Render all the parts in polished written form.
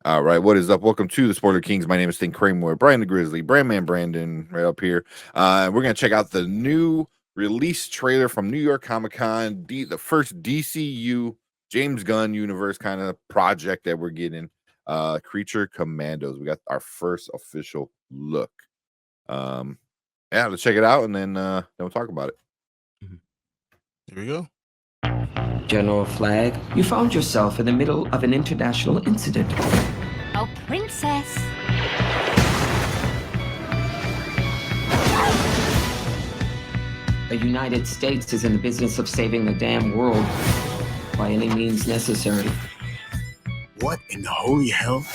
All right, what is up? Welcome to the Spoiler Kings. My name is Sting Craymore, Brian the Grizzly, Brandman Brandon, right up here. We're gonna check out the new release trailer from New York Comic Con, the first DCU James Gunn universe kind of project that we're getting. Creature Commandos. We got our first official look. Yeah, let's check it out and then we'll talk about it. Here we go. General Flagg, you found yourself in the middle of an international incident. Oh, princess. The United States is in the business of saving the damn world by any means necessary. What in the holy hell?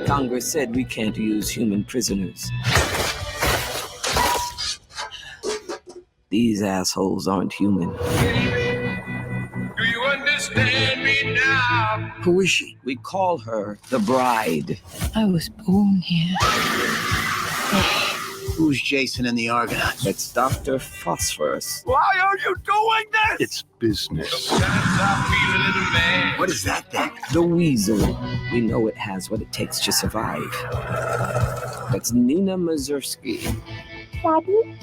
Congress said we can't use human prisoners. These assholes aren't human. Do you understand me now? Who is she? We call her the Bride. I was born here. Who's Jason and the Argonauts? It's Dr. Phosphorus. Why are you doing this? It's business. Sometimes I feel a little mad. What is that then? The Weasel. We know it has what it takes to survive. That's Nina Mazursky. Daddy?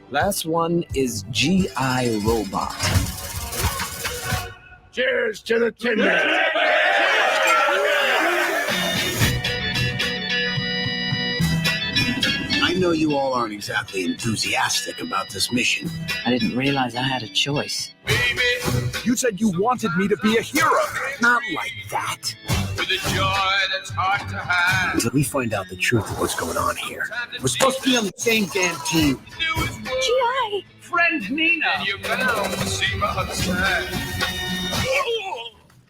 Last one is G.I. Robot. Cheers to the Tin Man. I know you all aren't exactly enthusiastic about this mission. I didn't realize I had a choice. Baby, You said you wanted me to be a hero. Not like that. with a joy that's hard to hide. Until we find out the truth of what's going on here. We're supposed to be on the same damn team. Do is work, G.I. Friend Nina. and you're bound to see my other side.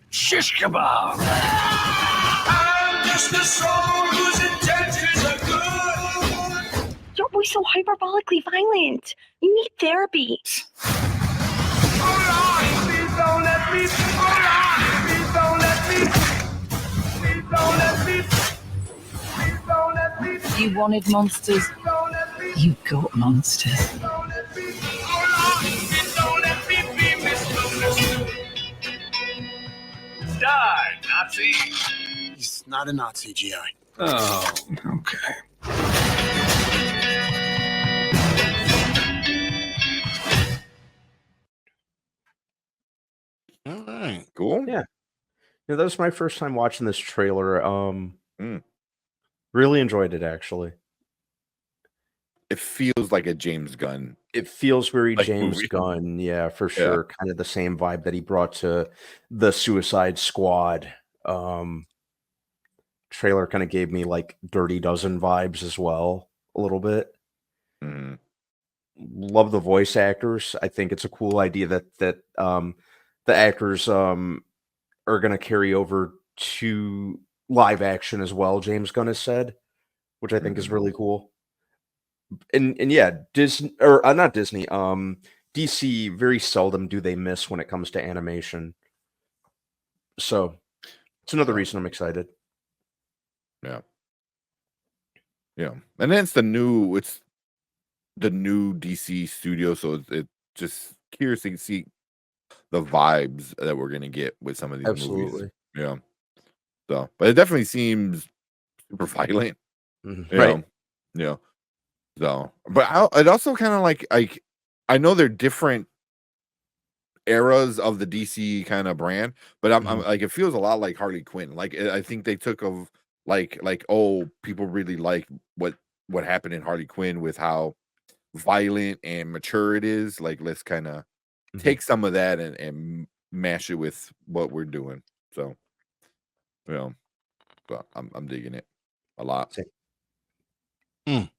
Shish kebab. I'm just a soul whose intentions are good. You're always so hyperbolically violent. You need therapy. Hold on, please don't let me. Hold on, please don't let me. Please don't let me. Please don't let me. You wanted monsters, Don't let me. you got monsters. Don't let me. Hold on, please don't let me be misunderstood. Die, Nazi. He's not a Nazi, G.I. Oh, okay. All right. Cool. Yeah. That was my first time watching this trailer. Mm. Really enjoyed it actually. It feels like a James Gunn. It feels very Like James movie. Gunn, yeah, for sure. Kind of the same vibe that he brought to the Suicide Squad. Trailer kind of gave me like Dirty Dozen vibes as well, a little bit. Mhm. Love the voice actors. I think it's a cool idea that the actors are going to carry over to live action as well. James Gunn has said, which I think is really cool. And yeah, Disney or not Disney. DC very seldom do they miss when it comes to animation. So it's another reason I'm excited. Yeah. Yeah. And then it's the new DC studio, so it just curious to see the vibes that we're gonna get with some of these movies. Absolutely. Yeah. So, but it definitely seems super violent. Mhm. You Right. know? Yeah. So, but it also kind of like I know they're different eras of the DC kind of brand, but I'm like it feels a lot like Harley Quinn. Like I think they took of like oh people really like what happened in Harley Quinn with how violent and mature it is. Like let's kind of take some of that and mash it with what we're doing. So, you know, but I'm digging it a lot. Same.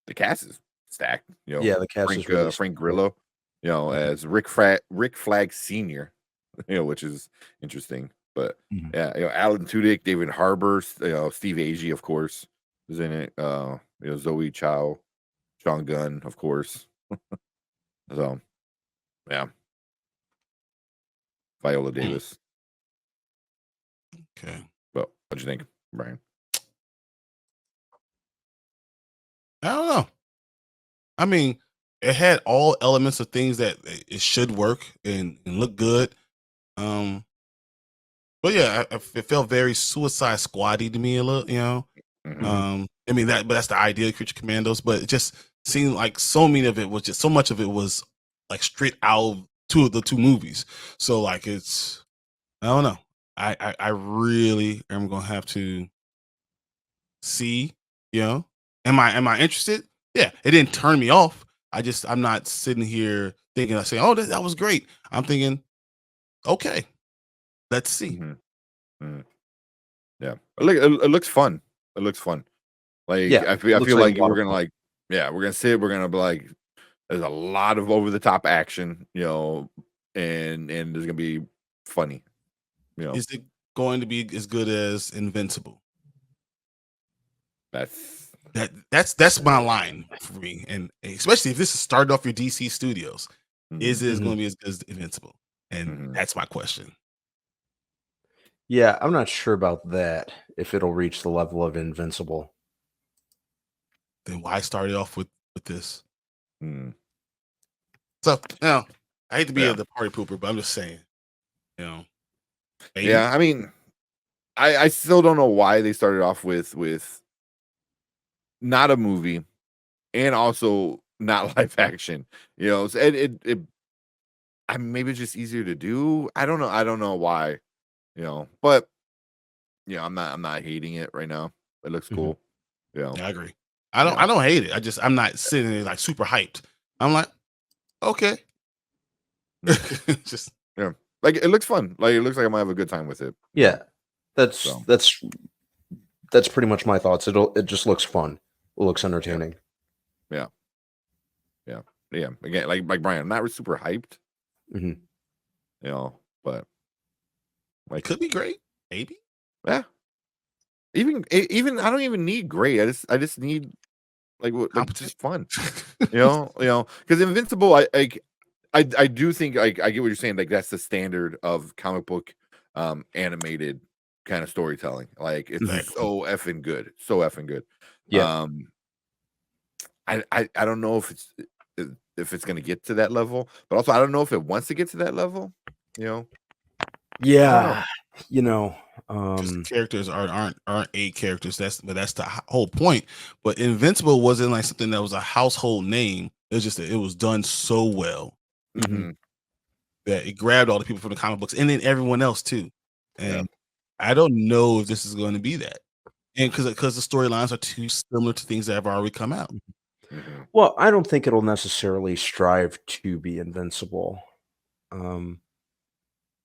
The cast is stacked. You know, Yeah, the cast is really Frank stacked. Grillo, you know, as Rick Flag Senior, you know, which is interesting. But yeah, you know, Alan Tudyk, David Harbour, you know, Steve Agee, of course, is in it. You know, Zoe Chow, Sean Gunn, of course. So, yeah, Viola Davis. Okay. But what'd you think, Brian? I don't know. I mean, it had all elements of things that it should work and look good. But yeah, it felt very Suicide Squad-y to me a little, you know. Mhm. I mean but that's the idea of Creature Commandos, but it just seemed like so much of it was like straight out of the two movies. So like I don't know. I really am gonna have to see, you know. Am I interested? Yeah, it didn't turn me off. I'm not sitting here thinking I say, oh, that was great. I'm thinking, okay, let's see. Mhm. Mhm. Yeah. It looks fun. It looks fun. Like Yeah, I looks feel like a like lot we're of gonna fun. like we're gonna sit, we're gonna be like there's a lot of over the top action, and there's gonna be funny, you know. Is it going to be as good as Invincible? That's That's my line for me, and especially if this is started off your DC studios, is mhm, it Mhm. going to be as good as Invincible? And mhm. that's my question. Yeah, I'm not sure about that, if it'll reach the level of Invincible. Then why start it off with this? Mm. So, I hate to be Yeah. the party pooper, but I'm just saying, you know, maybe. Yeah, I mean, I still don't know why they started off with not a movie and also not live action. So maybe it's just easier to do. I don't know. I don't know why. But I'm not hating it right now. It looks Mhm. cool. Yeah. Yeah, I agree. Yeah. I don't hate it. I'm not sitting there like super hyped. I'm like, okay. Just Yeah. Like it looks fun. Like it looks like I might have a good time with it. Yeah, that's So that's that's pretty much my thoughts. It just looks fun. It looks yeah. entertaining. Yeah. Yeah. Yeah. Again, like Brian, I'm not super hyped, Mhm. but it like could be great. Maybe. yeah. Even I don't even need great. I just need like Competent. just fun. Because Invincible, I do think I get what you're saying. Like that's the standard of comic book animated kind of storytelling. Like it's Exactly. so effing good. So effing good. Yeah. Um I don't know if it's gonna get to that level, but also I don't know if it wants to get to that level. You know, I don't know. Yeah, you know, Because the characters aren't A characters. That's the whole point. But Invincible wasn't like something that was a household name. It was just that it was done so well mhm. that it grabbed all the people from the comic books and then everyone else too. Yeah. And I don't know if this is going to be that. And because the storylines are too similar to things that have already come out. Mhm. Well, I don't think it'll necessarily strive to be invincible.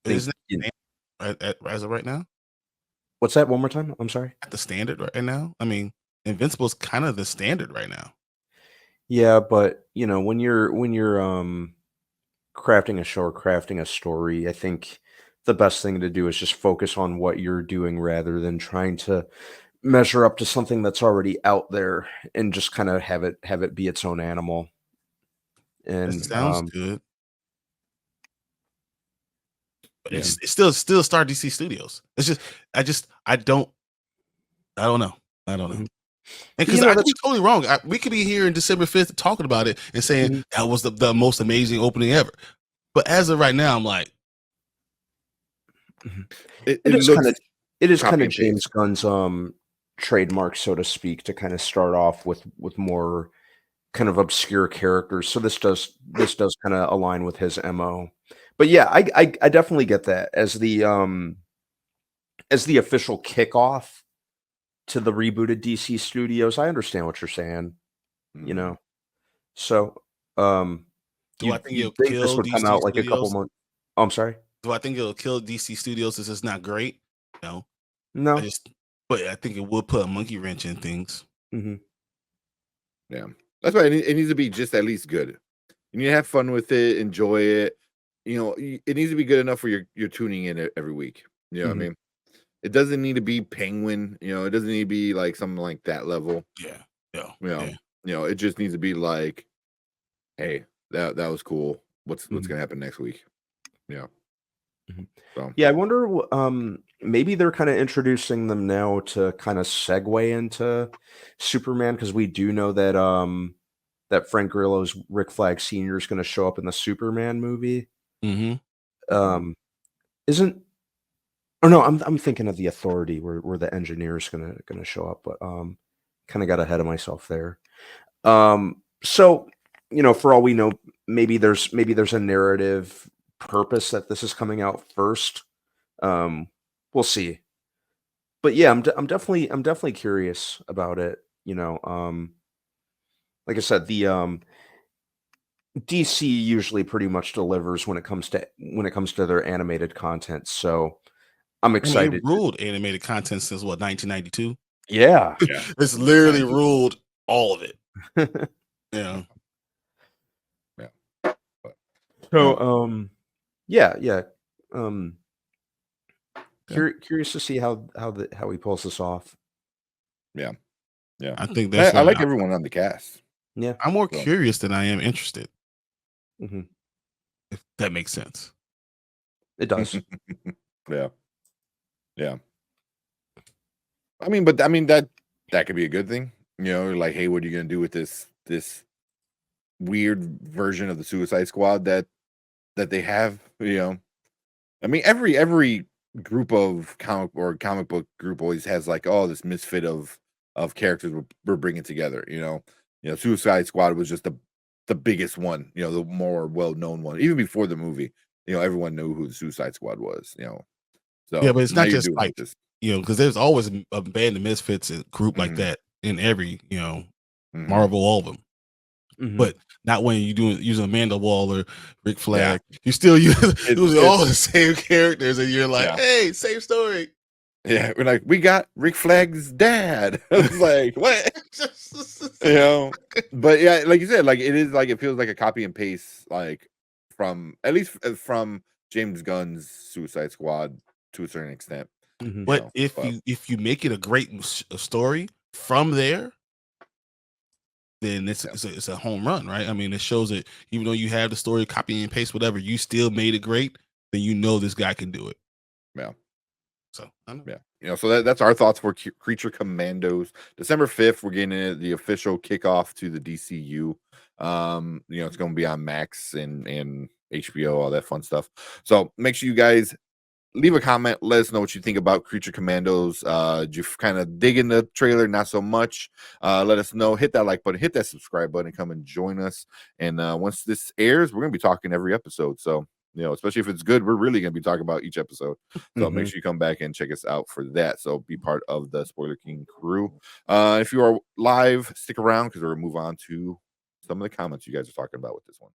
Think Isn't you it as of right now? What's that? One more time? I'm sorry? At the standard right now? I mean, Invincible is kind of the standard right now. Yeah, but, when you're crafting a show or crafting a story, I think the best thing to do is just focus on what you're doing rather than trying to measure up to something that's already out there and just kinda have it be its own animal. That And, sounds good. But Yeah. it's still Star DC Studios. It's just I don't know. I don't know. Mhm. And You because know, I could that's be totally wrong. We could be here in December 5th talking about it and saying Mhm. that was the most amazing opening ever. But as of right now, I'm like, Mhm. It It it is looks kinda it is copy kinda and James paste. Gunn's, trademark, so to speak, to kinda start off with more kind of obscure characters, so this does kinda align with his MO. But yeah, I definitely get that as the official kickoff to the rebooted DC Studios. I understand what you're saying, you Mhm. know? So, um, do I you'd think you'd it'll think this kill would come DC out like a couple Studios? months. Oh, I'm sorry? Do I think it'll kill DC Studios since it's not great? No. I No. just but I think it will put a monkey wrench in things. Mhm. Yeah. That's why it needs to be just at least good. You need to have fun with it, enjoy it. It needs to be good enough where you're tuning in every week. You know what I Mhm. mean? It doesn't need to be Penguin. It doesn't need to be like something like that level. Yeah. Yeah. You know, Yeah. it just needs to be like, hey, that was cool. What's Mhm. gonna happen next week? Yeah. Mhm. So Yeah, I wonder, maybe they're kinda introducing them now to kinda segue into Superman because we do know that Frank Grillo's Rick Flag Sr. is gonna show up in the Superman movie. Mhm. mhm. Um, isn't oh no, I'm thinking of the Authority where the engineer's gonna show up, but kind of got ahead of myself there. So for all we know, maybe there's a narrative purpose that this is coming out first. We'll see. But yeah, I'm definitely curious about it. Like I said, the DC usually pretty much delivers when it comes to their animated content. So I'm I mean, excited. it ruled animated content since what 1992. Yeah. Yeah. It's literally ruled all of it. Yeah. Yeah. But, So yeah. Um curious to see how he pulls this off. yeah. I think that's. I like everyone on the cast. Yeah. I'm more So. curious than I am interested. Mhm. If that makes sense. It does. Yeah. Yeah. I mean, that could be a good thing. Like, hey, what are you gonna do with this weird version of the Suicide Squad that they have? I mean, every group of comic book group always has like, oh, this misfit of characters we're bringing together. Suicide Squad was just the biggest one. The more well known one. Even before the movie, everyone knew who the Suicide Squad was. So Yeah, but it's now not you're just doing like this. because there's always a band of misfits group like that in every Marvel album. But not when you using Amanda Waller, Rick Flag. You still using all the same characters, and you're like, hey, same story. Yeah, we're like, we got Rick Flag's dad. I was like, what? But yeah, like you said, like it is like it feels like a copy and paste, like from at least from James Gunn's Suicide Squad to a certain extent. But if you make it a great story from there, then it's a home run, right? I mean, it shows that even though you have the story, copy and paste, whatever, you still made it great. Then this guy can do it. Yeah. So so that's our thoughts for Creature Commandos. December 5th, we're getting the official kickoff to the DCU. It's going to be on Max and HBO, all that fun stuff. So make sure you guys leave a comment. Let us know what you think about Creature Commandos. Did you kind of dig in the trailer? Not so much. Let us know. Hit that like button. Hit that subscribe button. Come and join us. And once this airs, we're going to be talking every episode. So, especially if it's good, we're really going to be talking about each episode. So make sure you come back and check us out for that. So be part of the Spoiler King crew. If you are live, stick around because we're going to move on to some of the comments you guys are talking about with this one.